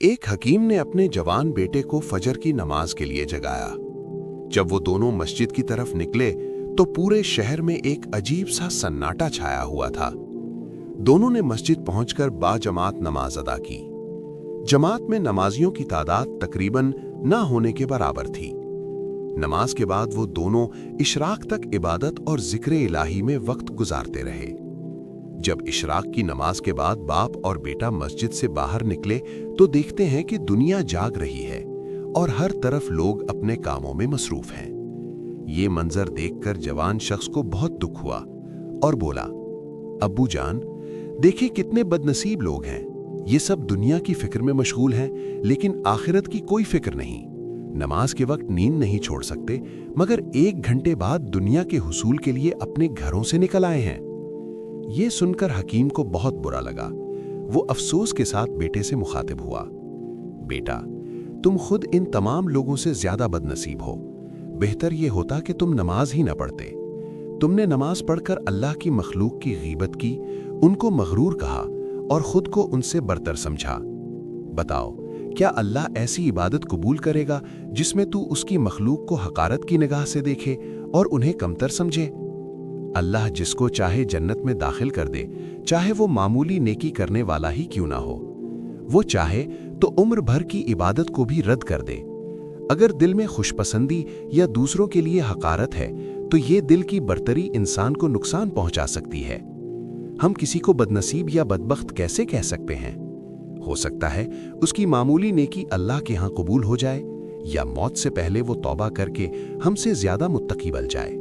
ایک हकीम ने अपने जवान बेटे को फजर की नमाज के लिए जगाया। जब वो दोनों मस्जिद की तरफ निकले तो पूरे शहर में एक अजीब सा सन्नाटा छाया हुआ था। दोनों ने मस्जिद पहुंचकर बाजमात नमाज अदा की। जमात में नमाजियों की तादाद तकरीबन ना होने के बराबर थी। नमाज के बाद वो दोनों इशराक तक इबादत और जिक्र इलाही में वक्त गुजारते रहे। जब इशराक की नमाज के बाद बाप और बेटा मस्जिद से बाहर निकले तो देखते हैं कि दुनिया जाग रही है और हर तरफ लोग अपने कामों में मसरूफ हैं। ये मंजर देखकर जवान शख्स को बहुत दुख हुआ और बोला, अब्बू जान, देखिए कितने बदनसीब लोग हैं। ये सब दुनिया की फिक्र में मशगूल हैं, लेकिन आखिरत की कोई फिक्र नहीं। नमाज के वक्त नींद नहीं छोड़ सकते, मगर 1 घंटे बाद दुनिया के हुसूल के लिए अपने घरों से निकल आए हैं। ये सुनकर हकीम को बहुत बुरा लगा। वो अफसोस के साथ बेटे से मुखातिब हुआ, बेटा, तुम खुद इन तमाम लोगों से ज्यादा बदनसीब हो। बेहतर ये होता कि तुम नमाज ही न पढ़ते। तुमने नमाज पढ़कर अल्लाह की मखलूक की गीबत की, उनको मगरूर कहा और खुद को उनसे बरतर समझा। बताओ, क्या अल्लाह ऐसी इबादत कबूल करेगा जिसमें तू उसकी मखलूक को हकारत की निगाह से देखे और उन्हें कमतर समझे? अल्लाह जिसको चाहे जन्नत में दाखिल कर दे, चाहे वो मामूली नेकी करने वाला ही क्यों ना हो। वो चाहे तो उम्र भर की इबादत को भी रद्द कर दे। अगर दिल में खुशपसंदी या दूसरों के लिए हकारत है तो ये दिल की बरतरी इंसान को नुकसान पहुंचा सकती है। हम किसी को बदनसीब या बदबख्त कैसे कह सकते हैं? हो सकता है उसकी मामूली नेकी अल्लाह के यहाँ कबूल हो जाए, या मौत से पहले वो तौबा करके हमसे ज्यादा मुत्तकी बन जाए।